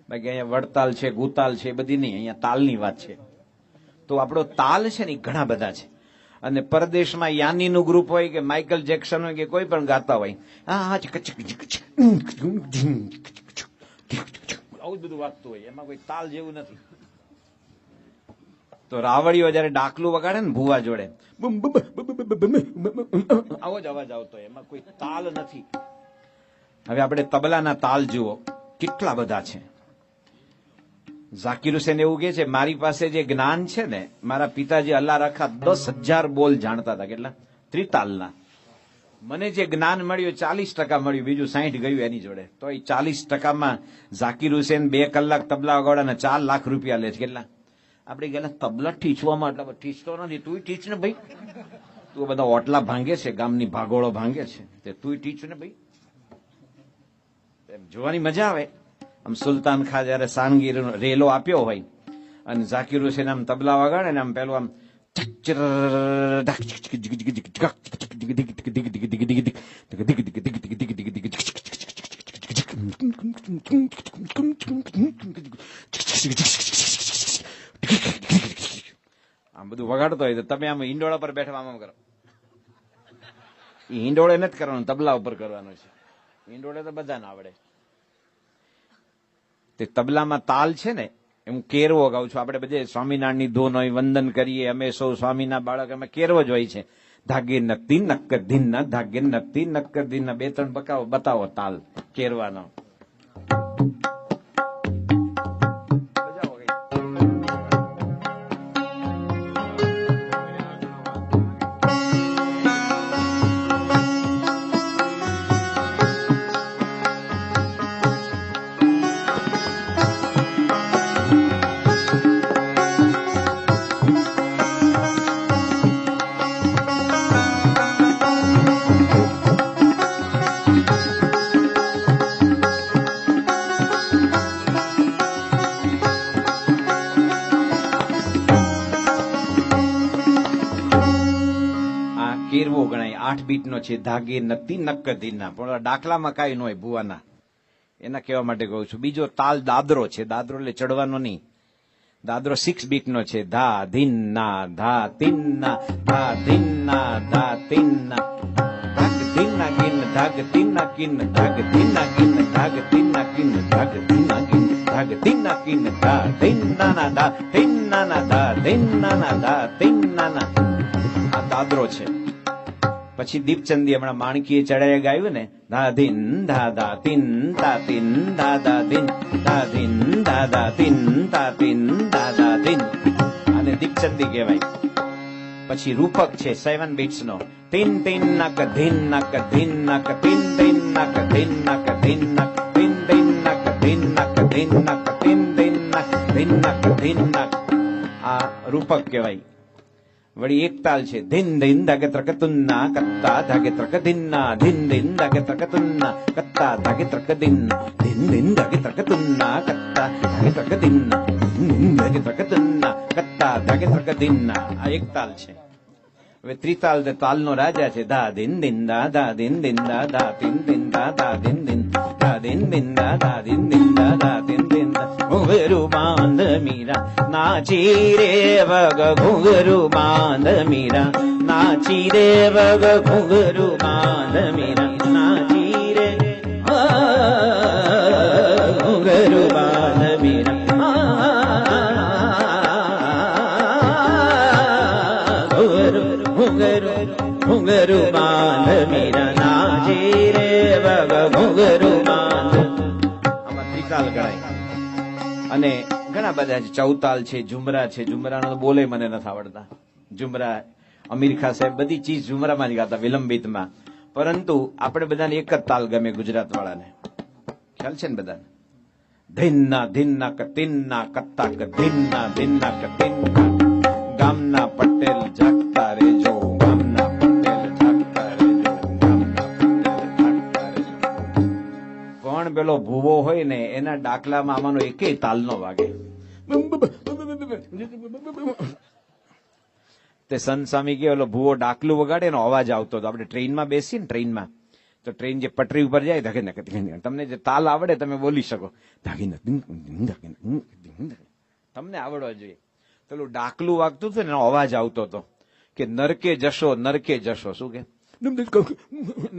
બાકી અહીંયા વડતાલ છે, ગુતાલ છે, એ બધી નહીં, અહીંયા તાલની વાત છે. તો આપણો તાલ છે ને ઘણા બધા છે. અને પરદેશમાં યાનીનું ગ્રુપ હોય કે માઇકલ જેક્સન હોય કે કોઈ પણ ગાતા હોય, આવું બધું વાગતું હોય, એમાં કોઈ તાલ જેવું નથી. તો રાવળીઓ જયારે ડાકલું વગાડે ને ભુવા જોડે, આવો જ અવાજ આવતો હોય, એમાં કોઈ તાલ નથી. હવે આપણે તબલાના તાલ જુઓ, કેટલા બધા છે. ઝાકીર હુસેન એવું કે છે, મારી પાસે જે જ્ઞાન છે ને, મારા પિતાજી અલ્લાહ રખા 10,000 બોલ જાણતા હતા. કેટલા? ત્રિતાલના. મને જે જ્ઞાન મળ્યું 40% મળ્યું, બીજું 60 ગયું એની જોડે. તો એ 40%માં ઝાકીર હુસેન 2 કલાક તબલા વગાડવાના 4 લાખ રૂપિયા લે છે. કેટલા? આપણે ગયેલા તબલા ઠીચવામાં, એટલે ઠીચતો નથી, તું ઠીચ ને ભાઈ, તું બધા ઓટલા ભાંગે છે, ગામની ભાગોળો ભાંગે છે, તે તું ઠીચ ને ભાઈ. જોવાની મજા આવે. આમ સુલતાન ખાન જયારે સાનગીર રેલો આપ્યો હોય અને ઝાકીર હુસેન આમ તબલા વગાડે ને, આમ પેલું આમ આમ બધું વગાડતો હોય તો તમે આમ હિંડોળા પર બેઠા આમ કરો. એ હિંડોળે નથી કરવાનું, તબલા ઉપર કરવાનું છે. હિંડોળે તો બધાને આવડે. તે તબલામાં તાલ છે ને, હું કેરવો ગાઉં છું. આપણે બધે સ્વામિનારાયણની ધૂન હોય, વંદન કરીએ, અમે સૌ સ્વામીના બાળક, અમે કેરવો જ હોય છે. ધાગે નક્કી નક્ક ધીન, ધાગે નક્કી નક્ક ધીન, 2-3 બતાવો તાલ કેરવાનો. કેરવો ગણાય, 8 બીટનો છે. ધાગે નતી નક્ક ધીના, પણ દાખલામાં કાંઈ ન હોય ભુવાના, એના કહેવા માટે કહું છું. બીજો તાલ દાદરો છે. દાદરો એટલે ચડવાનો નહીં. દાદરો 6 બીટનો છે. ધા ધીના ધા તીના, ધા ધીના ધા તીના, ધાગ ધીના કિન, ધાગ તીના કિન, ધાગ ધીના કિન, ધાગ તીના કિન, ધાગ ધીના કિન, ધાગ તીના કિન, ધા ધીના ના ધા તીના ના, ધા ધીના ના ધા તીના ના. આ દાદરો છે. પછી દીપચંદી હમણાં માણકીએ ચડાએ ગાયું ને, ધા ધીન ધા ધા તીન તા તીન ધા ધા ધીન, ધા ધીન ધા ધા તીન તા તીન ધા ધા ધીન, અને દીપચંદી કહેવાય. પછી રૂપક છે 7 બીટ્સ નો. તીન તીન નક ધીન નક ધીન નક, તીન તીન નક ધીન નક ધીન નક, તીન તીન નક ધીન નક ધીન નક, તીન તીન નક ધીન નક ધીન નક. આ રૂપક કહેવાય. વળી એક તાલ છે. ધીન ધીન ધાગે ત્રક તુન્ના, કત્તા ધાગે ત્રક ધીન્ના, ધીન ધીન ધાગે ત્રક તુન્ના, કત્તા ધાગે ત્રક ધીન્ના, ધીન ધીન ધાગે ત્રક તુન્ના, કત્તા ધાગે ત્રક ધીન્ના, ધીન ધીન ધાગે ત્રક તુન્ના, કત્તા ધાગે ત્રક ધીન્ના. આ એક તાલ છે. હવે ત્રિતાલ તાલનો રાજા છે. ધા ધીન ધીન ધા, ધા ધીન ધીન ધા, ધા તીન ધીન ધા, ધા ધીન ધીન, ધા ધીન ધીન ધા, ધા ધીન ધીન ધા, ધા ધીન ધીન ધા. ઘુંઘરુ બાંધ મીરા નાચી રે વગ, ઘુંઘરુ બાંધ મીરા નાચી રે વગ, ઘુંઘરુ બાંધ મીરા નાચી રે, ઘુંઘરુ બાંધ મીરા, ઘુંઘરુ ઘુંઘરુ ઘુંઘરુ બાંધ મીરા નાચી રે વગ, ઘુંઘરુ બાંધ. આમાં ત્રિતાલ ગણાય. અને ઘણા બધા છે. ચૌતાલ છે, ઝુમરા છે. ઝુમરાનો તો બોલે મને નથી આવડતા. ઝુમરા અમીર ખાન સાહેબ બધી ચીજ ઝુમરામાં જ ગાતા, વિલંબિતમાં. પરંતુ આપણે બધાને એક જ તાલ ગમે, ગુજરાત વાળાને. ખ્યાલ છે ને બધાને? ધીન્ના ધીન્ના ક તીન્ના, કત્તા ક ધીન્ના ધીન્ના ક તીન્ના. ગામના પટેલ જાગતા રેજો, ગામના પટેલ જાગતા રેજો, ગામના પટેલ જાગતા રેજો. પણ પેલો ભૂવો હોય ને, એના ડાકલામાં આમાંનો એકેય તાલ નો વાગે. તે સંત સ્વામી કે ઓલો ભૂવો ડાકલું વગાડે એનો અવાજ આવતો હતો. આપણે ટ્રેનમાં બેસીએ ને, ટ્રેનમાં તો ટ્રેન જે પટરી ઉપર જાય ધાગીને તમને જે તાલ આવડે તમે બોલી શકો ધાગીને તમને આવડવા જોઈએ. પેલું ડાકલું વાગતું હતું ને એનો અવાજ આવતો હતો કે નરકે જશો નરકે જશો. શું કે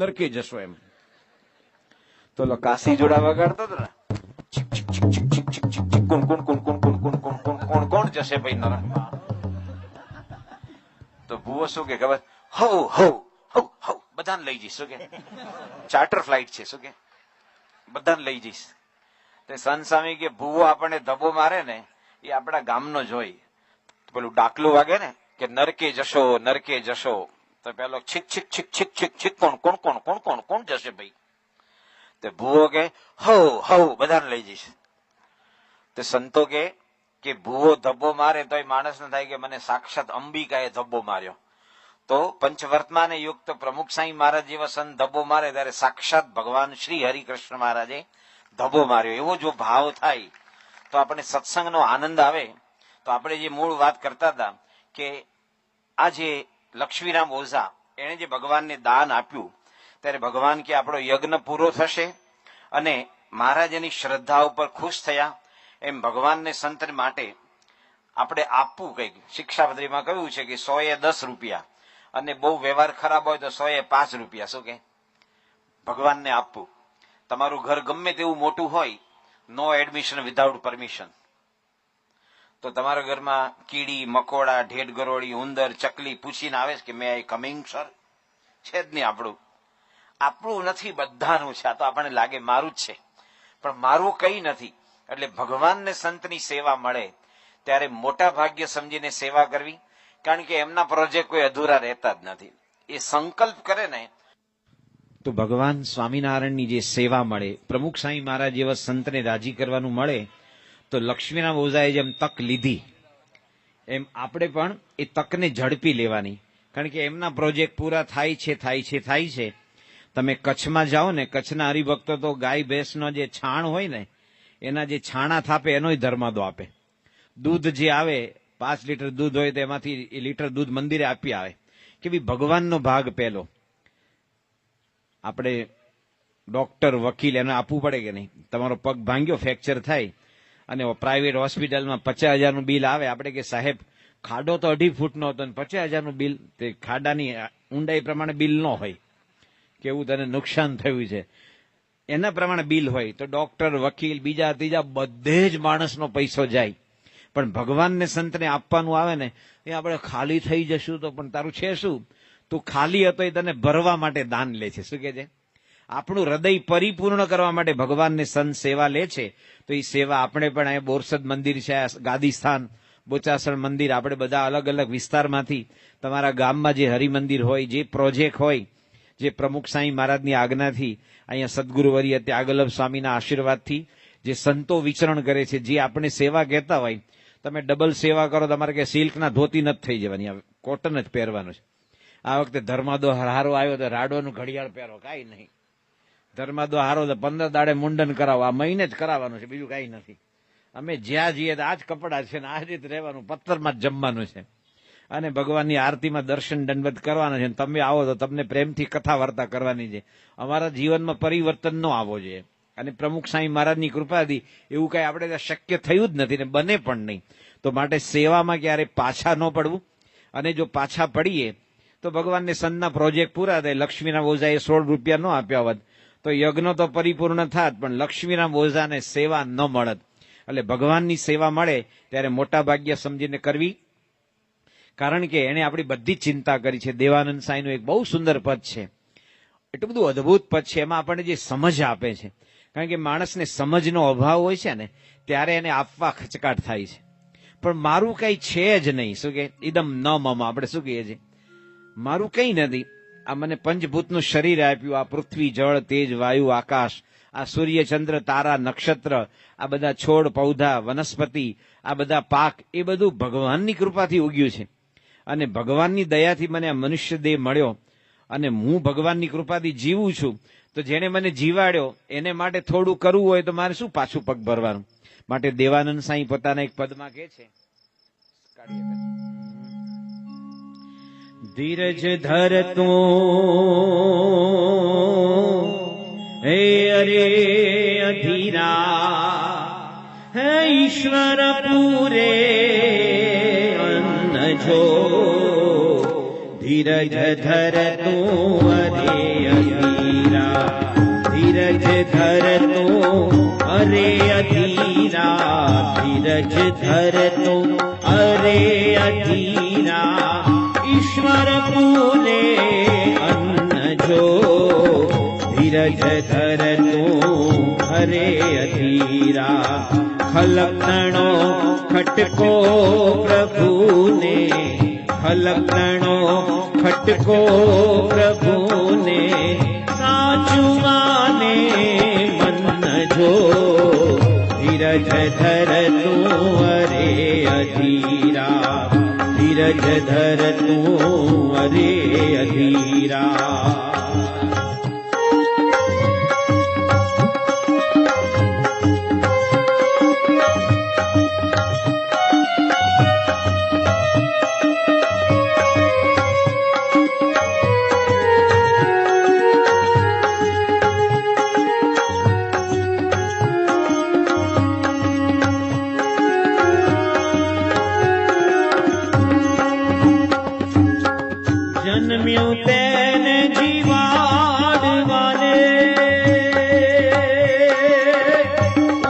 નરકે જશો એમ. તો કાશી જોડા વગાડતો હતો ને કોણ કોણ કોણ કોણ કોણ કોણ કોણ કોણ કોણ કોણ જશે ભાઈ નરકમાં. તો ભૂવો શું કે ખબર હવ હવ હવ હવ બધાને લઈ જઈશ. શું કે ચાર્ટર ફ્લાઇટ છે. શું કે બધાને લઈ જઈશ. તે સંત સ્વામી કે ભૂવો આપણને ધબ્બો મારે ને એ આપણા ગામનો જ હોય. પેલું ડાકલું વાગે ને કે નરકે જશો નરકે જશો તો પેલો છીક છીક છીક છીક છીક છીક કોણ કોણ કોણ કોણ કોણ કોણ જશે ભાઈ. તે ભૂવો કે હવ હવ બધાને લઈ જઈશ. તે સંતો કે ભૂવો ધબ્બો મારે તો એ માણસને થાય કે મને સાક્ષાત અંબિકાએ ધબ્બો માર્યો. તો પંચવર્તમાન યુક્ત પ્રમુખ સાંઈ મહારાજ જેવા સંત ધબ્બો મારે ત્યારે સાક્ષાત ભગવાન શ્રી હરિકૃષ્ણ મહારાજે ધબ્બો માર્યો. એવો જો ભાવ થાય તો આપણે સત્સંગનો આનંદ આવે. તો આપણે જે મૂળ વાત કરતા હતા કે આ જે લક્ષ્મીરામ ઓઝા એને જે ભગવાનને દાન આપ્યું ત્યારે ભગવાન કે આપણો યજ્ઞ પૂરો થશે અને મહારાજ એની શ્રદ્ધા ઉપર ખુશ થયા. એમ ભગવાનને સંત માટે આપણે આપવું કંઈક. શિક્ષાપત્રીમાં કહ્યું છે કે 100 રૂપિયા અને બહુ વ્યવહાર ખરાબ હોય તો 105 રૂપિયા. શું કે ભગવાનને આપવું. તમારું ઘર ગમે તેવું મોટું હોય, નો એડમિશન વિધાઉટ પરમિશન. તો તમારા ઘરમાં કીડી મકોડા ઢેઢ ગરોળી ઉંદર ચકલી પૂછીને આવે કે મે આઈ કમિંગ સર? છે જ નહીં. આપણું નથી, બધાનું છે. આ તો આપણને લાગે મારું જ છે, પણ મારું કઈ નથી. એટલે ભગવાનને સંતની સેવા મળે ત્યારે મોટા ભાગ્ય સમજીને સેવા કરવી. કારણ કે એમના પ્રોજેક્ટ કોઈ અધૂરા રહેતા જ નથી. એ સંકલ્પ કરે ને તો ભગવાન સ્વામિનારાયણની જે સેવા મળે, પ્રમુખ સાંઈ મહારાજ જેવા સંતને રાજી કરવાનું મળે. તો લક્ષ્મીનામ ઓઝાએ જેમ તક લીધી એમ આપણે પણ એ તકને ઝડપી લેવાની. કારણ કે એમના પ્રોજેક્ટ પૂરા થાય છે. તમે કચ્છમાં જાઓ ને, કચ્છના હરિભક્તો તો ગાય ભેંસનો જે છાણ હોય ને એના જે છાણા થાપે એનોય ધર્માદો આપે. દૂધ જે આવે 5 લીટર દૂધ હોય તો એમાંથી એ લીટર દૂધ મંદિરે આપી આવે કે ભાઈ ભગવાનનો ભાગ પહેલો. આપણે ડોક્ટર વકીલ એને આપવું પડે કે નહીં? તમારો પગ ભાંગ્યો ફ્રેક્ચર થાય અને પ્રાઇવેટ હોસ્પિટલમાં 50,000નું બિલ આવે. આપણે કે સાહેબ ખાડો તો 2.5 ફૂટનો હતો અને 50,000નું બિલ. તે ખાડાની ઊંડાઈ પ્રમાણે બિલ ન હોય. કેવું તને નુકસાન થયું છે એના પ્રમાણે બિલ હોય. તો ડોક્ટર વકીલ બીજા ત્રીજા બધે જ માણસનો પૈસો જાય. પણ ભગવાનને સંતને આપવાનું આવે ને એ આપણે ખાલી થઈ જશું તો પણ તારું છે શું? તું ખાલી હતો એ તને ભરવા માટે દાન લે છે. શું કે છે? આપણું હૃદય પરિપૂર્ણ કરવા માટે ભગવાનને સંત સેવા લે છે. તો એ સેવા આપણે પણ અહીંયા બોરસદ મંદિર છે, ગાદીસ્થાન, બોચાસણ મંદિર, આપણે બધા અલગ અલગ વિસ્તારમાંથી તમારા ગામમાં જે હરિમંદિર હોય, જે પ્રોજેક્ટ હોય, જે પ્રમુખ સાંઈ મહારાજની આજ્ઞાથી અહીંયા સદગુરુવર્ય ત્યાગલભ સ્વામીના આશીર્વાદથી જે સંતો વિચરણ કરે છે, જે આપણે સેવા કહેતા હોય, તમે ડબલ સેવા કરો. તમારે કે સિલ્કના ધોતી નથી થઈ જવાની, કોટન જ પહેરવાનું છે. આ વખતે ધર્માદો હારો આવ્યો તો રાડોનું ઘડિયાળ પહેરો, કાંઈ નહીં. ધર્માદો હારો તો 15 દાડે મુંડન કરાવો, આ મહિને જ કરાવવાનું છે, બીજું કાંઈ નથી. અમે જ્યાં જઈએ તો આ જ કપડાં છે ને આ જ રીતે રહેવાનું, પથ્થરમાં જ જમવાનું છે અને ભગવાનની આરતીમાં દર્શન દંડવત કરવાના છે. તમે આવો તો તમને પ્રેમથી કથા વાર્તા કરવાની છે. અમારા જીવનમાં પરિવર્તન ન આવવો જોઈએ. અને પ્રમુખ સાંઈ મહારાજની કૃપાથી એવું કઈ આપણે ત્યાં શક્ય થયું જ નથી ને બને પણ નહીં. તો માટે સેવામાં ક્યારે પાછા ન પડવું. અને જો પાછા પડીએ તો ભગવાનને સંતના પ્રોજેક્ટ પૂરા થાય. લક્ષ્મીનામ ઓઝાએ 16 રૂપિયા ન આપ્યા હોત તો યજ્ઞ તો પરિપૂર્ણ થાત, પણ લક્ષ્મીનામ ઓઝાને સેવા ન મળત. એટલે ભગવાનની સેવા મળે ત્યારે મોટા ભાગ્ય સમજીને કરવી. કારણ કે એને આપણી બધી ચિંતા કરી છે. દેવાનંદ સાંઈનું એક બહુ સુંદર પદ છે, એટલું બધું અદભુત પદ છે. એમાં આપણને જે સમજ આપે છે, કારણ કે માણસને સમજનો અભાવ હોય છે ને ત્યારે એને આપવા ખચકાટ થાય છે. પણ મારું કઈ છે જ નહીં. શું કે ઇદમ ન મમ, આપણે શું કહીએ છીએ? મારું કઈ નથી. આ મને પંચભૂતનું શરીર આપ્યું, આ પૃથ્વી જળ તેજ વાયુ આકાશ, આ સૂર્ય ચંદ્ર તારા નક્ષત્ર, આ બધા છોડ પૌધા વનસ્પતિ, આ બધા પાક, એ બધું ભગવાનની કૃપાથી ઉગ્યું છે. અને ભગવાનની દયાથી મને આ મનુષ્ય દેહ મળ્યો અને હું ભગવાનની કૃપાથી જીવું છું. તો જેને મને જીવાડ્યો એને માટે થોડું કરવું હોય તો મારે શું પાછું પગ ભરવાનું? માટે દેવાનંદ સાંઈ પોતાના એક પદમાં કહે છે, धीरज धर तू हे अरे अधीरा है ईश्वर पूरे अन्न जो धीरज धर तू अरे अधीरा धीरज धर तू अरे अधीरा धीरज धर तू अरे अधीरा ईश्वर पूरे अन्न जो धीरज धर तू अरे अधीरा खलकणो खटको प्रभु ने खलकणो खटको प्रभु ने साचुमाने मन जो धीरज धर तू अरे अधीरा धीरज धर तू अरे अधीरा जन्म्यू तेने जीवाड़ वाले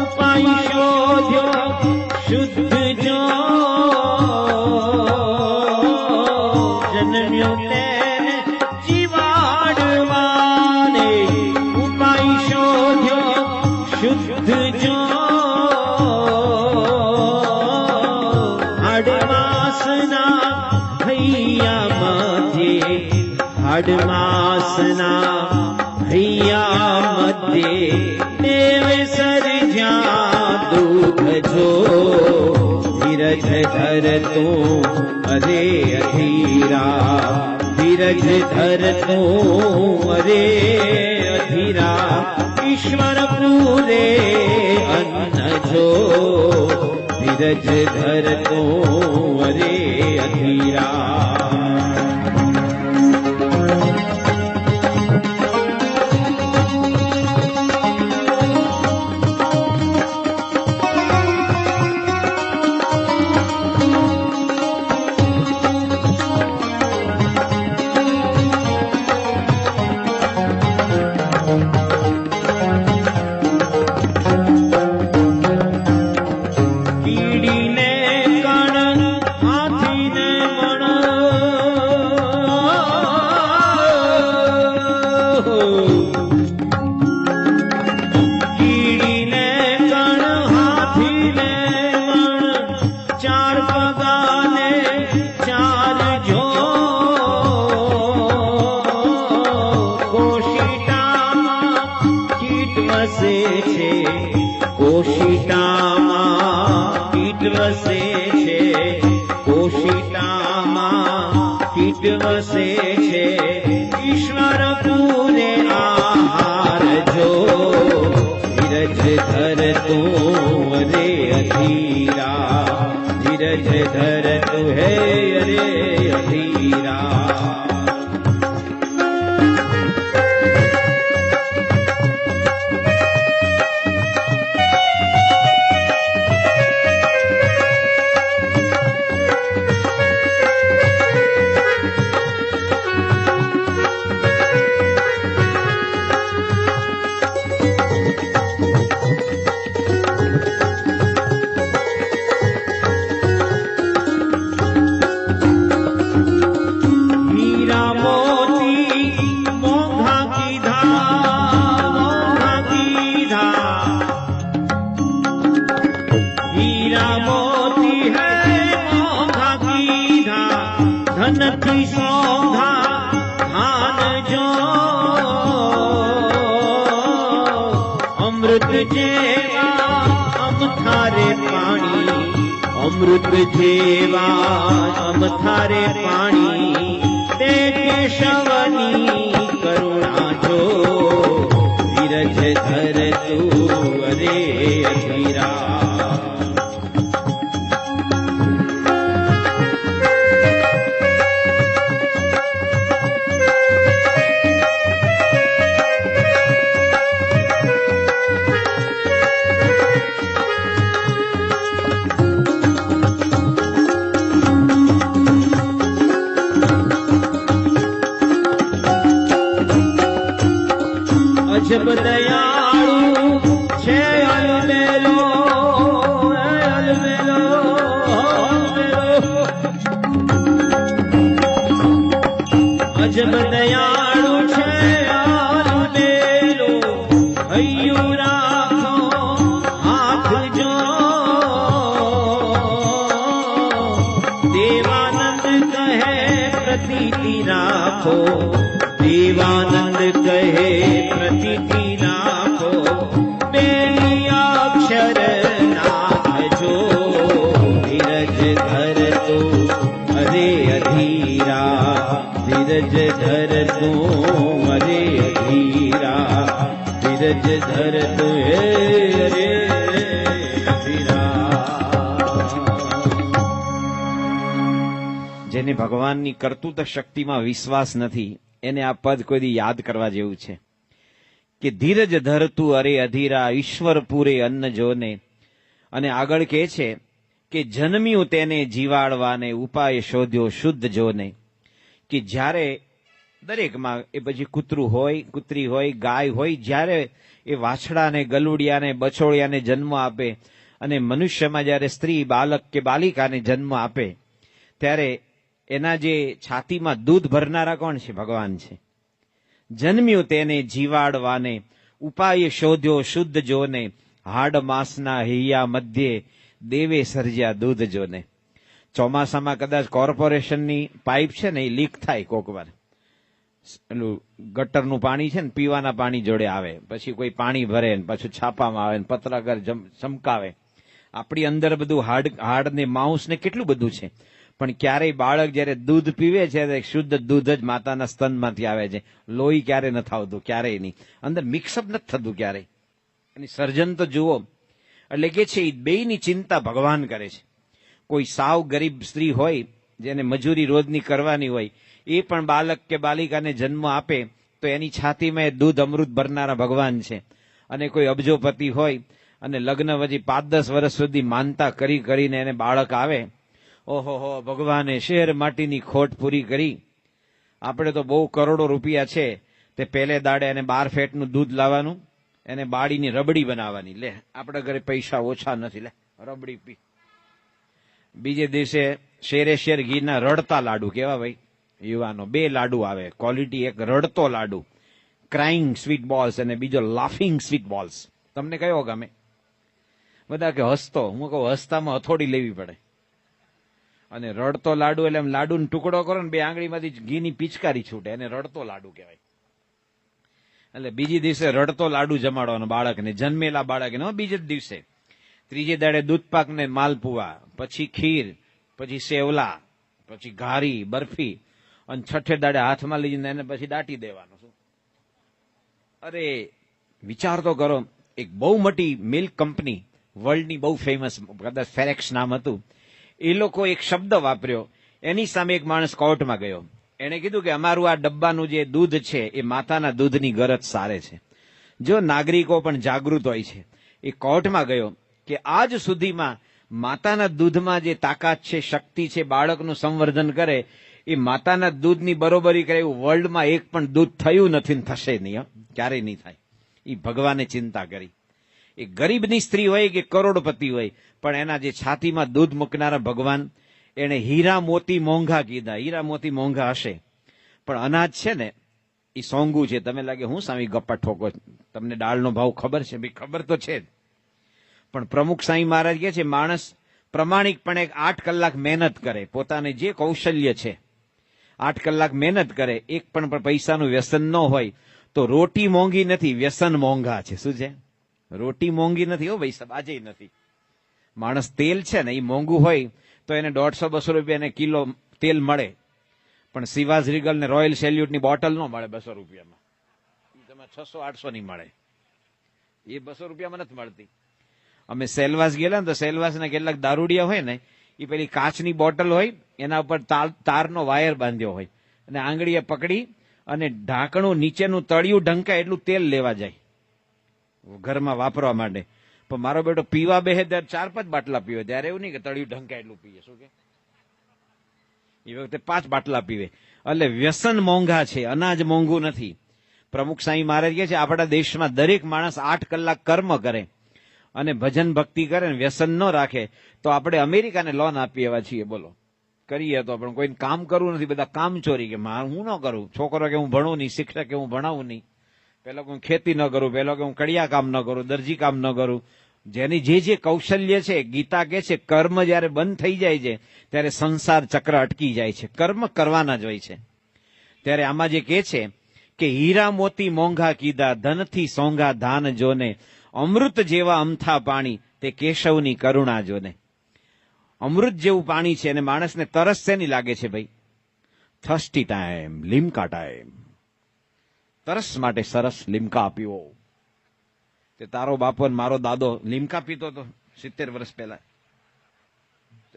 उपाय शोध्यो शुद्ध जो जन्म्यू तेने जीवाड़ वाले उपाय शोध्यो शुद्ध जो हडवासना भैया हाडमासना भैया मध्य देव सर्जा दूध जो धीरज धर तू अरे अधीरा धीरज धर तू अरे अधीरा ईश्वर पूरे अन्न जो धीरज धर तू अरे अधीरा કોશિટામાં કીટ વસે છે કોશિટામાં કીટ વસે છે ઈશ્વર પૂરે આહાર જો ધીરજ ધર તું અરે અધીરા ધીરજ ધર તું હે અરે અધીરા अमृत जेवा अमथारे पाणी ते केशवनी करुणा जो धीरज धर तू अरे अधीरा દયાળુ છે અલબેલો, અલબેલો, અજબ દયાળુ છે અલબેલો, હૈયું રાખો હાથ જો, દેવાનંદ કહે પ્રતીતિ રાખો, દેવાનંદ કહે પ્રતીતિ રાખો, બેલી અક્ષર નાખજો, ધીરજ ધરતો અરે અધીરા, ધીરજ ધરતો અરે અધીરા, ધીરજ ધરતો અરે અધીરા. જેને ભગવાનની કર્તૃત્વ શક્તિમાં વિશ્વાસ નથી એને આ પદ કોઈ દી યાદ કરવા જેવું છે કે ધીરજ ધરતું અરે અધીરા, ઈશ્વર પૂરે અન્ન જોને. અને આગળ કહે છે કે જન્મ્યું તેને જીવાડવાને, ઉપાય શોધ્યો શુદ્ધ જોને. કે જ્યારે દરેકમાં એ પછી કૂતરું હોય, કૂતરી હોય, ગાય હોય, જ્યારે એ વાછડાને, ગલુડિયાને, બછોડિયાને જન્મ આપે અને મનુષ્યમાં જ્યારે સ્ત્રી, બાલક કે બાલિકાને જન્મ આપે ત્યારે એના જે છાતીમાં દૂધ ભરનારા કોણ છે? ભગવાન છે. જન્મ્યું તેને જીવાડવાને, ઉપાય શોધ્યો શુદ્ધ જોને, હાડ માંસના હૈયા મધ્યે દેવે સર્જ્યા દૂધ જોને. ચોમાસામાં કદાચ કોર્પોરેશનની પાઇપ છે ને એ લીક થાય કોક વાર, પેલું ગટરનું પાણી છે ને પીવાના પાણી જોડે આવે, પછી કોઈ પાણી ભરે ને પાછું છાપામાં આવે ને પત્રકાર ચમકાવે. આપણી અંદર બધું હાડ ને માંસ ને કેટલું બધું છે, પણ ક્યારેય બાળક જયારે દૂધ પીવે છે ત્યારે શુદ્ધ દૂધ જ માતાના સ્તનમાંથી આવે છે. લોહી ક્યારે નથી આવતું, ક્યારેય નહીં, અંદર મિક્સઅપ નથી થતું ક્યારેય. એની સર્જન તો જુઓ. એટલે કે છે એ બેયની ચિંતા ભગવાન કરે છે. કોઈ સાવ ગરીબ સ્ત્રી હોય જેને મજૂરી રોજની કરવાની હોય, એ પણ બાલક કે બાલિકાને જન્મ આપે તો એની છાતીમાં એ દૂધ અમૃત ભરનારા ભગવાન છે. અને કોઈ અબજોપતિ હોય અને લગ્ન પછી 5-10 વર્ષ સુધી માનતા કરી કરીને એને બાળક આવે, ઓહો ભગવાને શેર માટીની ખોટ પૂરી કરી. આપણે તો બહુ કરોડો રૂપિયા છે, તે પહેલે દાડે એને 12 ફેટનું દૂધ લાવવાનું, એને બાળીની રબડી બનાવવાની. લે, આપણા ઘરે પૈસા ઓછા નથી, લે રબડી પી. બીજે દિવસે શેર ઘીના રડતા લાડુ, કેવા ભાઈ યુવાનો, 2 લાડુ આવે ક્વોલિટી, એક રડતો લાડુ ક્રાઇંગ સ્વીટ બોલ્સ અને બીજો લાફિંગ સ્વીટ બોલ્સ. તમને કયો ગમે? બધા કે હસતો. હું કહું હસતામાં હથોડી લેવી પડે. અને રડતો લાડુ એટલે આમ લાડુનો ટુકડો કરો ને 2 આંગળીમાંથી ઘીની પિચકારી છૂટે, એને રડતો લાડુ કહેવાય. એટલે બીજી દિવસે રડતો લાડુ જમાડવાનો બાળકને, જન્મેલા બાળકને. બીજે દિવસે, ત્રીજે દાડે દૂધપાક ને માલપુવા, પછી ખીર, પછી સેવલા, પછી ઘારી, બરફી, અને છઠ્ઠે દાડે હાથમાં લઈને એને પછી દાટી દેવાનું. શું અરે વિચાર તો કરો. એક બહુ મોટી મિલ્ક કંપની, વર્લ્ડની બહુ ફેમસ, કદાચ ફેરેક્સ નામ હતું, એ લોકો એક શબ્દ વાપર્યો. એની સામે એક માણસ કોર્ટમાં ગયો. એને કીધું કે અમારું આ ડબ્બાનું જે દૂધ છે એ માતાના દૂધની ગરજ સારે છે. જો નાગરિકો પણ જાગૃત હોય છે. એ કોર્ટમાં ગયો કે આજ સુધીમાં માતાના દૂધમાં જે તાકાત છે, શક્તિ છે, બાળકનું સંવર્ધન કરે, એ માતાના દૂધની બરોબરી કરે એવું વર્લ્ડમાં એક પણ દૂધ થયું નથી ને થશે નહીં, ક્યારેય નહીં થાય. એ ભગવાને ચિંતા કરી. એ ગરીબની સ્ત્રી હોય કે કરોડપતિ હોય, પણ એના જે છાતીમાં દૂધ મૂકનારા ભગવાન, એને હીરા મોતી મોંઘા કીધા. હીરા મોતી મોંઘા હશે, પણ અનાજ છે ને એ સોંગું છે. તમે લાગે હું સામી ગપ્પા ઠોકો, તમને દાળનો ભાવ ખબર છે? ભાઈ ખબર તો છે જ, પણ પ્રમુખ સાંઈ મહારાજ કહે છે માણસ પ્રમાણિકપણે 8 કલાક મહેનત કરે, પોતાને જે કૌશલ્ય છે 8 કલાક મહેનત કરે, એક પણ પૈસાનું વ્યસન ન હોય તો રોટી મોંઘી નથી, વ્યસન મોંઘા છે. શું છે? રોટી મોંઘી નથી હો ભાઈ સાહેબ, આજે નથી. માણસ તેલ છે ને એ મોંઘું હોય તો એને 150-200 રૂપિયાને કિલો તેલ મળે, પણ સિવાઝ રીગલ ને રોયલ સેલ્યુટની બોટલ ન મળે 200 રૂપિયામાં. તમે 600-800 ની મળે, એ 200 રૂપિયામાં નથી મળતી. અમે સેલવાસ ગયેલા ને તો સેલવાસના કેટલાક દારૂડિયા હોય ને, એ પેલી કાચની બોટલ હોય, એના ઉપર તારનો વાયર બાંધ્યો હોય, અને આંગળીએ પકડી અને ઢાંકણું નીચેનું તળિયું ઢંકાય એટલું તેલ લેવા જાય ઘરમાં વાપરવા માટે. પણ મારો બેટો પીવા બેહે ત્યારે 4-5 બાટલા પીવે, ત્યારે એવું નહીં કે તળિયું ઢંકાય એટલું પીએ. શું કે એ વખતે 5 બાટલા પીવે. એટલે વ્યસન મોંઘા છે, અનાજ મોંઘું નથી. પ્રમુખ સાંઈ મહારાજ કહે છે આપણા દેશમાં દરેક માણસ 8 કલાક કર્મ કરે અને ભજન ભક્તિ કરે ને વ્યસન ન રાખે તો આપણે અમેરિકાને લોન આપીએ એવા છીએ. બોલો, કરીએ તો પણ કોઈને કામ કરવું નથી, બધા કામ ચોરી. કે હું ન કરું, છોકરો કે હું ભણું નહીં, શિક્ષક કે હું ભણાવું નહીં, પેલો કે હું ખેતી ન કરું, પેલો કે હું કડિયા કામ ન કરું, દરજી કામ ન કરું. જેની જે કૌશલ્ય છે, ગીતા કે છે કર્મ જયારે બંધ થઈ જાય છે ત્યારે સંસાર ચક્ર અટકી જાય છે. કર્મ કરવાના જ હોય છે. ત્યારે આમાં જે કે છે કે હીરા મોતી મોંઘા કીધા, ધનથી સોંઘા ધાન જોને, અમૃત જેવા અમથા પાણી તે કેશવની કરુણા જોને. અમૃત જેવું પાણી છે અને માણસને તરસ શેની લાગે છે ભાઈ? Thirsty time, Limca time. તરસ માટે સરસ લીમકા પીવો. તે તારો બાપો ને મારો દાદો લીમકા પીતો હતો 70 વર્ષ પહેલા.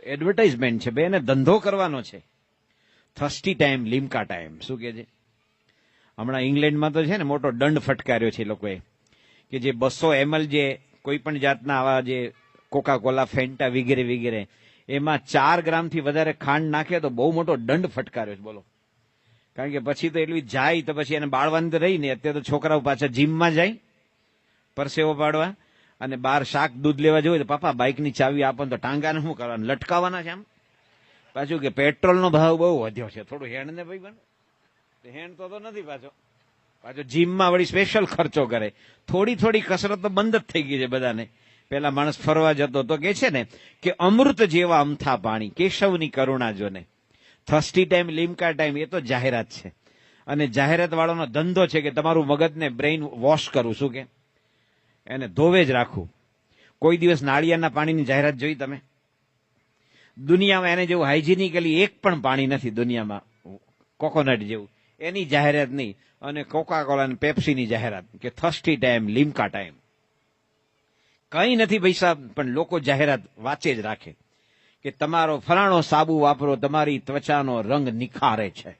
એડવર્ટાઇઝમેન્ટ છે, બેને ધંધો કરવાનો છે. Thirsty time, Limca time. શું કે છે? હમણાં ઇંગ્લેન્ડમાં તો છે ને મોટો દંડ ફટકાર્યો છે લોકોએ કે જે 200 ml જે કોઈ પણ જાતના આવા જે કોકા કોલા, ફેન્ટા વગેરે વગેરે એમાં 4 ગ્રામથી વધારે ખાંડ નાખે તો બહુ મોટો દંડ ફટકાર્યો છે. બોલો, કારણ કે પછી તો એટલી જાય તો પછી એને બાળવાની તો રહી ને. અત્યારે તો છોકરાઓ પાછા જીમમાં જાય પરસેવો પાડવા અને બહાર શાક દૂધ લેવા જવું તો પપ્પા બાઇકની ચાવી આપો તો ટાંગાને શું કરવાનું, લટકાવવાના છે આમ. પાછું કે પેટ્રોલનો ભાવ બહુ વધ્યો છે, થોડું હેણ ને ભાઈ બને. હેણ તો નથી પાછો જીમમાં વળી સ્પેશિયલ ખર્ચો કરે. થોડી કસરત તો બંધ જ થઈ ગઈ છે બધાને. પેલા માણસ ફરવા જતો તો કે છે ને કે અમૃત જેવા અમથા પાણી કેશવની કરુણા જોને. થર્સ્ટી ટાઈમ, લીમકા ટાઈમ એ તો જાહેરાત છે. અને જાહેરાત વાળાનો ધંધો છે કે તમારું મગજને બ્રેઇન વોશ કરવું. શું કે એને ધોવે જ રાખવું. કોઈ દિવસ નાળિયેરના પાણીની જાહેરાત જોઈ તમે? દુનિયામાં એને જેવું હાઇજેનિકલી એક પણ પાણી નથી દુનિયામાં, કોકોનટ જેવું. એની જાહેરાત નહીં. અને કોકા કોલા અને પેપ્સીની જાહેરાત કે થર્સ્ટી ટાઈમ, લીમકા ટાઈમ. કંઈ નથી પૈસા, પણ લોકો જાહેરાત વાંચે જ રાખે કે તમારો ફલાણો સાબુ વાપરો, તમારી ત્વચાનો રંગ નિખારે છે.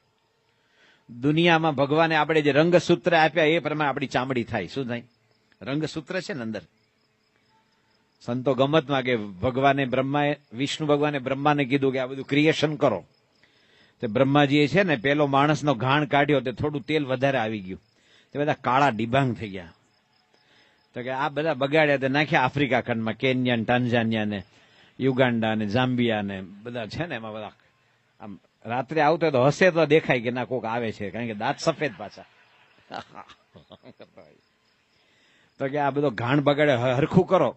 દુનિયામાં ભગવાને આપણે જે રંગસૂત્ર આપ્યા એ પ્રમાણે આપણી ચામડી થાય. શું થાય? રંગસૂત્ર છે ને અંદર. સંતો ગમતમાં કે વિષ્ણુ ભગવાને બ્રહ્માને કીધું કે આ બધું ક્રિએશન કરો. તે બ્રહ્માજીએ છે ને પેલો માણસનો ઘાણ કાઢ્યો તે થોડું તેલ વધારે આવી ગયું, તે બધા કાળા ડિબાંગ થઈ ગયા. તો કે આ બધા બગાડ્યા તે નાખ્યા આફ્રિકા ખંડમાં, કેન્યા, ટાન્ઝાનિયા ને યુગાન્ડા ને ઝામ્બિયા ને બધા છે ને એમાં બધા. આમ રાત્રે આવતો તો હસે તો દેખાય કે ના કોક આવે છે, કારણ કે દાંત સફેદ પાછા. તો કે આ બધો ઘાણ બગાડે, હરખું કરો.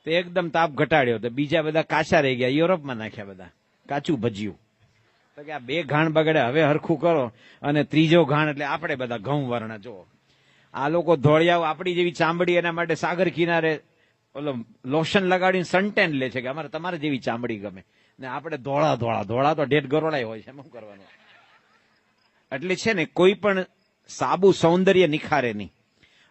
તો એકદમ તાપ ઘટાડ્યો તો બીજા બધા કાચા રહી ગયા, યુરોપમાં નાખ્યા બધા કાચું ભજ્યું. તો કે આ 2 ઘાણ બગાડે, હવે હરખું કરો. અને ત્રીજો ઘાણ એટલે આપણે બધા ઘઉં વર્ણ. જો આ લોકો ધોળિયાઓ આપણી જેવી ચામડી, એના માટે સાગર કિનારે ઓલો લોશન લગાડીને સનટેન લે છે કે અમારે તમારે જેવી ચામડી ગમે. ને આપણે ધોળા તો ઢેર ગરોળાય હોય છે, શું કરવાનું? એટલે છે ને કોઈ પણ સાબુ સૌંદર્ય નિખારે નહીં.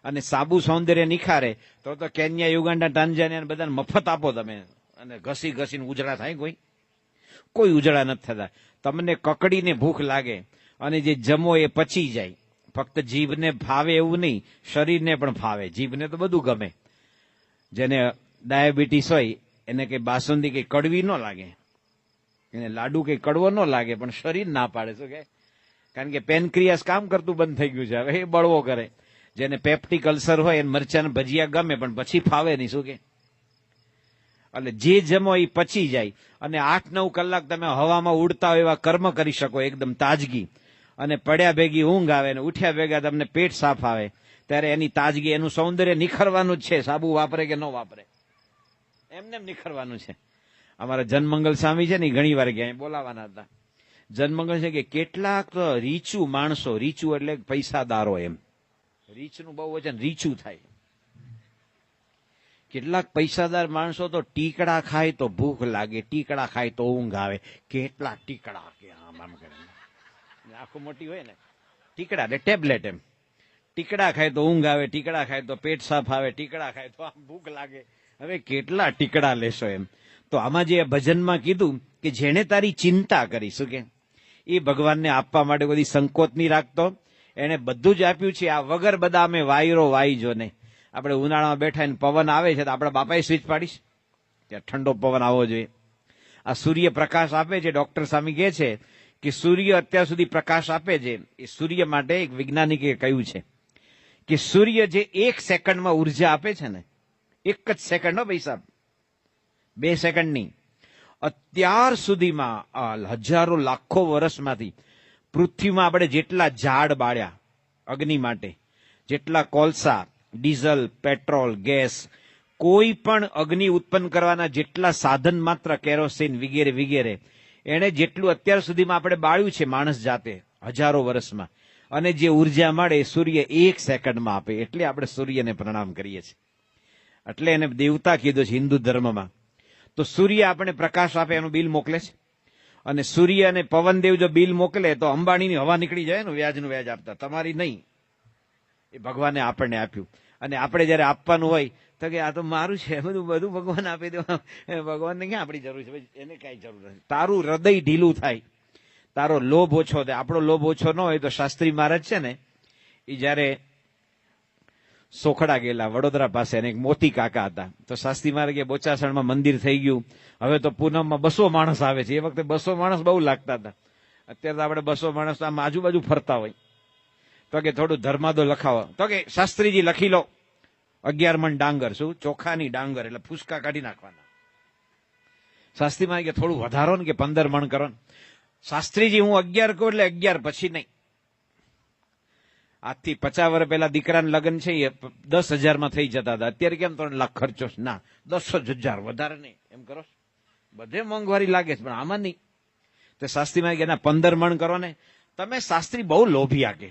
અને સાબુ સૌંદર્ય નિખારે તો કેન્યા, યુગાન્ડા, ટાન્ઝાનિયા બધાને મફત આપો તમે, અને ઘસીને ઉજળા થાય? કોઈ ઉજળા નથી થતા. તમને કકડીને ભૂખ લાગે અને જે જમો એ પચી જાય. ફક્ત જીભને ભાવે એવું નહીં, શરીરને પણ ભાવે. જીભને તો બધું ગમે. જેને ડાયાબિટીસ હોય એને કઈ બાસુંદી કઈ કડવી ન લાગે, એને લાડુ કઈ કડવો ન લાગે, પણ શરીર ના પાડે. શું કે? કારણ કે પેનક્રિયાસ કામ કરતું બંધ થઈ ગયું છે, હવે એ બળવો કરે. જેને પેપ્ટિક અલ્સર હોય એને મરચાં ભજીયા ગમે, પણ પછી ફાવે નહીં. શું કે? એટલે જે જમો એ પચી જાય. અને 8-9 કલાક તમે હવામાં ઉડતા હોય એવા કર્મ કરી શકો, એકદમ તાજગી. અને પડ્યા ભેગી ઊંઘ આવે ને ઉઠ્યા ભેગા તમને પેટ સાફ આવે, ત્યારે એની તાજગી, એનું સૌંદર્ય નિખરવાનું જ છે. સાબુ વાપરે કે ન વાપરે, એમને નિખરવાનું છે. અમારા જનમંગલ સ્વામી છે ને ઘણી વાર ક્યાંય બોલાવાના હતા. જનમંગલ છે કે કેટલાક તો રીચું માણસો, રીચું એટલે પૈસાદારો, એમ રીચનું બહુ વચન રીચું થાય. કેટલાક પૈસાદાર માણસો તો ટીકડા ખાય તો ભૂખ લાગે, ટીકડા ખાય તો ઊંઘ આવે. કેટલા ટીકડા કે આમ કરે, આંખો મોટી હોય ને, ટીકડા એટલે ટેબ્લેટ. એમ ટીકડા ખાય તો ઊંઘ આવે, ટીકડા ખાય તો પેટ સાફ આવે, ટીકડા ખાય તો આમ ભૂખ લાગે. હવે કેટલા ટીકડા લેશો? એમ તો આમાં જે ભજનમાં કીધું કે જેને તારી ચિંતા કરી, શું કે એ ભગવાનને આપવા માટે બધી સંકોચ નહીં રાખતો. એને બધું જ આપ્યું છે. આ વગર બધા અમે વાયરો વાઈજો ને. આપણે ઉનાળામાં બેઠા ને પવન આવે છે તો આપણા બાપાએ સ્વિચ પાડીશ ત્યાં ઠંડો પવન આવવો જોઈએ. આ સૂર્ય પ્રકાશ આપે છે. ડોક્ટર સ્વામી કહે છે કે સૂર્ય અત્યાર સુધી પ્રકાશ આપે છે, એ સૂર્ય માટે એક વૈજ્ઞાનિકે કહ્યું છે કે સૂર્ય જે 1 સેકન્ડમાં ઉર્જા આપે છે ને, 1 જ સેકન્ડ, ભાઈ સાહેબ, 2 સેકન્ડ નહીં, અત્યાર સુધીમાં હજારો લાખો વર્ષમાંથી પૃથ્વીમાં આપણે જેટલા ઝાડ બાળ્યા અગ્નિ માટે, જેટલા કોલસા, ડીઝલ, પેટ્રોલ, ગેસ, કોઈ પણ અગ્નિ ઉત્પન્ન કરવાના જેટલા સાધન માત્ર, કેરોસીન વગેરે વગેરે, એને જેટલું અત્યાર સુધીમાં આપણે બાળ્યું છે માણસ જાતે હજારો વર્ષમાં, અને જે ઉર્જા મળે સૂર્ય 1 સેકન્ડમાં આપે. એટલે આપણે સૂર્યને પ્રણામ કરીએ છીએ. એટલે એને દેવતા કીધું છે હિન્દુ ધર્મમાં. તો સૂર્ય આપણે પ્રકાશ આપે એનું બિલ મોકલે છે, અને સૂર્ય અને પવનદેવ જો બિલ મોકલે તો અંબાણીની હવા નીકળી જાય ને વ્યાજનું વ્યાજ આપતા, તમારી નહીં. એ ભગવાને આપણને આપ્યું, અને આપણે જયારે આપવાનું હોય તો કે આ તો મારું છે, બધું ભગવાન આપી દો. ભગવાનને ક્યાં આપણી જરૂર છે? એને કઈ જરૂર નથી. તારું હૃદય ઢીલું થાય, તારો લોભ ઓછો થાય. આપણો લોભ ઓછો ન હોય તો શાસ્ત્રી મહારાજ છે ને, એ જયારે સોખડા ગયેલા વડોદરા પાસે, અને એક મોતી કાકા હતા, તો શાસ્ત્રી મહારાજ કે બોચાસણમાં મંદિર થઈ ગયું, હવે તો પૂનમમાં 200 માણસ આવે છે. એ વખતે 200 માણસ બહુ લાગતા હતા. અત્યારે તો આપણે 200 માણસ આમ આજુબાજુ ફરતા હોય. તો કે થોડું ધર્માદો લખાવો. તો કે શાસ્ત્રીજી લખી લો 11 મણ ડાંગર. શું? ચોખાની ડાંગર, એટલે ફૂસકા કાઢી નાખવાના. શાસ્ત્રીમાં કે થોડું વધારો ને, કે 15 મણ કરો ને. શાસ્ત્રીજી હું 11 કહું એટલે 11, પછી નહીં. આજથી 50 વર્ષ પહેલા દીકરાના લગ્ન છે એ 10,000 થઈ જતા હતા. અત્યારે કેમ 3 લાખ ખર્ચો? ના, 10,000 વધારે નહીં એમ કરો. બધે મોંઘવારી લાગે છે, પણ આમાં નહીં. તો શાસ્ત્રીમાં કે ના 15 મણ કરો ને. તમે શાસ્ત્રી બહુ લોભિયા કે.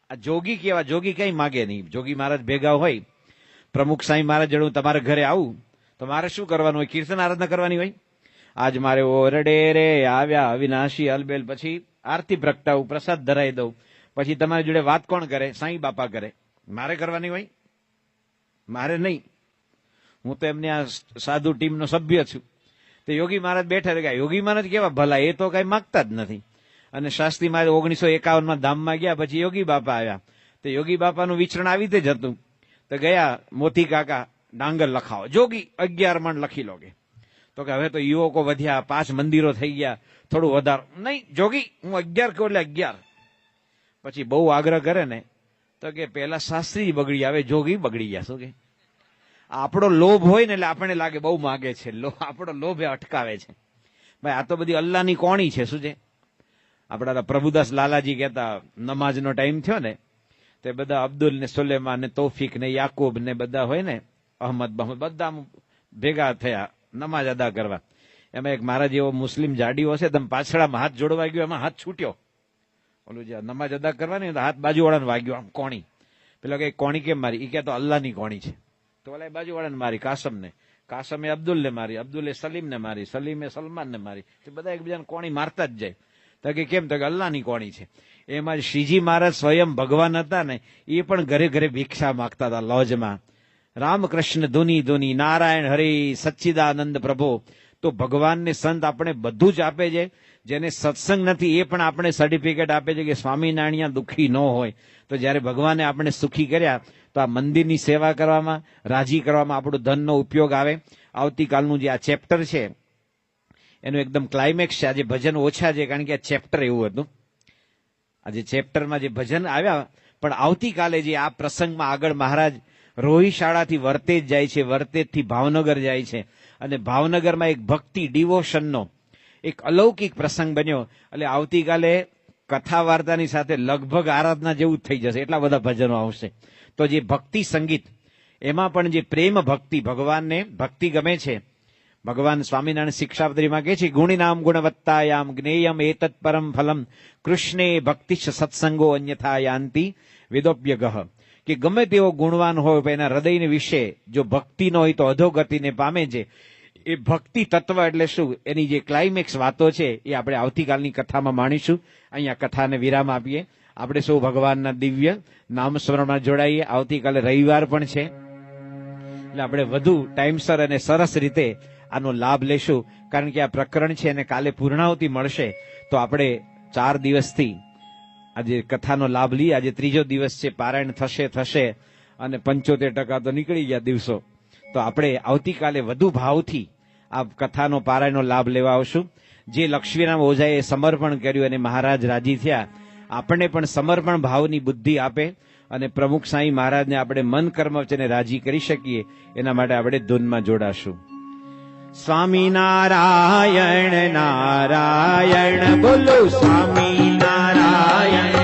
આ જોગી કેવા? જોગી કઈ માગે નહીં. જોગી મહારાજ ભેગા હોય, પ્રમુખ સાંઈ મહારાજ જોડે હું તમારા ઘરે આવું તો મારે શું કરવાનું હોય? કીર્તન આરાધના કરવાની હોય. આજ મારે ઓરડે રે આવ્યા અવિનાશી અલબેલ, પછી આરતી પ્રગટાવું, પ્રસાદ ધરાઈ દઉં, પછી તમારી જોડે વાત કોણ કરે? સાંઈ બાપા કરે. મારે કરવાની હોય? મારે નહીં. હું તો એમની આ સાધુ ટીમનો સભ્ય છું. તો યોગી મહારાજ બેઠા રહ્યા. યોગી મહારાજ કેવા ભલા, એ તો કઈ માગતા જ નથી. અને શાસ્ત્રી મહારાજ 1951માં ધામમાં ગયા, પછી યોગી બાપા આવ્યા. તો યોગી બાપાનું વિચરણ આવી રીતે જ હતું. તો ગયા મોતી કાકા, ડાંગર લખાવો. જોગી 11 મણ લખી લો કે. તો કે હવે તો યુવકો વધ્યા, 5 મંદિરો થઈ ગયા, થોડું વધારો. નહીં જોગી, હું 11 કહું એટલે 11. પછી બહુ આગ્રહ કરે ને તો કે પેલા શાસ્ત્રી બગડી, આવે જોગી બગડી ગયા. શું કે? આપણો લોભ હોય ને એટલે આપણને લાગે બહુ માગે છે. આપણો લોભ એ અટકાવે છે. ભાઈ આ તો બધી અલ્લાહની કોણી છે. શું છે? આપણા પ્રભુદાસ લાલાજી કહેતા, નમાજનો ટાઈમ થયો ને તે બધા અબ્દુલ ને સુલેમાન ને તૌફિક ને યાકુબ ને બધા હોય ને, અહમદ બહમદ, બધા ભેગા થયા નમાજ અદા કરવા. એમાં એક મારા જેવો મુસ્લિમ જાડીઓ છે, તમે પાછળમાં હાથ જોડવા ગયો, એમાં હાથ છૂટ્યો. ઓલું જે નમાજ અદા કરવાની હાથ બાજુવાળાને વાગ્યો, આમ કોણી. પેલો કે કોણી કેમ મારી? એ કે તો અલ્લાહની કોણી છે. તો ઓલા બાજુવાળાને મારી, કાસમને. કાસમે અબ્દુલને મારી, અબ્દુલે સલીમને મારી, સલીમે સલમાનને મારી. તો બધા એકબીજાને કોણી મારતા જ જાય. તો કે કેમ? તો કે અલ્લાહની કોણી છે. એમાં શ્રીજી મહારાજ સ્વયં ભગવાન હતા ને, એ પણ ઘરે ઘરે ભિક્ષા માગતા હતા લોજમાં. રામકૃષ્ણ ધુની ધુની, નારાયણ હરિ સચ્ચિદાનંદ પ્રભુ. તો ભગવાનને સંત આપણે બધું જ આપે છે. જેને સત્સંગ નથી એ પણ આપણે સર્ટિફિકેટ આપે છે કે સ્વામિનારાયણ દુઃખી ન હોય. તો જયારે ભગવાને આપણે સુખી કર્યા તો આ મંદિરની સેવા કરવામાં, રાજી કરવામાં આપણું ધનનો ઉપયોગ આવે. આવતીકાલનું જે આ ચેપ્ટર છે એનું એકદમ ક્લાઇમેક્સ છે. આજે ભજન ઓછા છે કારણ કે આ ચેપ્ટર એવું હતું. આજે ચેપ્ટરમાં જે ભજન આવ્યા, પણ આવતીકાલે જે આ પ્રસંગમાં આગળ મહારાજ રોહિશાળાથી વર્તેજ જાય છે, વર્તેજથી ભાવનગર જાય છે, અને ભાવનગરમાં એક ભક્તિ ડિવોશનનો એક અલૌકિક પ્રસંગ બન્યો. એટલે આવતીકાલે કથા વાર્તાની સાથે લગભગ આરાધના જેવું જ થઈ જશે, એટલા બધા ભજનો આવશે. તો જે ભક્તિ સંગીત, એમાં પણ જે પ્રેમ ભક્તિ, ભગવાનને ભક્તિ ગમે છે. ભગવાન સ્વામિનારાયણ શિક્ષાપત્રીમાં કહે છે, ગુણિનામ ગુણવત્તાયામ જ્ઞેયમ એતત્ પરમ ફલમ કૃષ્ણે ભક્તિશ સત્સંગો અન્યથા યાંતિ વિદોપ્યગઃ. કે ગમે તેવો ગુણવાન હોય પણ એના હૃદયને વિશે જો ભક્તિ ન હોય તો અધોગતિને પામે છે. એ ભક્તિ તત્વ એટલે શું, એની જે ક્લાઇમેક્સ વાતો છે એ આપણે આવતીકાલની કથામાં માણીશું. અહીંયા કથાને વિરામ આપીએ. આપણે સૌ ભગવાનના દિવ્ય નામ સ્મરણમાં જોડાઈએ. આવતીકાલે રવિવાર પણ છે, એટલે આપણે વધુ ટાઈમસર અને સરસ રીતે આનો લાભ લેશું. કારણ કે આ પ્રકરણ છે અને કાલે પૂર્ણાહુતિ મળશે. તો આપણે 4 દિવસથી આજે કથાનો લાભ લઈએ. આજે 3જો દિવસ છે, પારાયણ થશે અને 75% તો નીકળી ગયા દિવસો. તો આપણે આવતીકાલે વધુ ભાવથી આ કથાનો પારાયણનો લાભ લેવા આવશું. જે લક્ષ્મીરામ ઓઝાએ સમર્પણ કર્યું અને મહારાજ રાજી થયા, આપણને પણ સમર્પણ ભાવની બુદ્ધિ આપે અને પ્રમુખ સાંઈ મહારાજને આપણે મન કર્મ વચ્ચે રાજી કરી શકીએ એના માટે આપણે ધૂનમાં જોડાશું. સ્વામી નારાયણ નારાયણ બોલો સ્વામી નારાયણ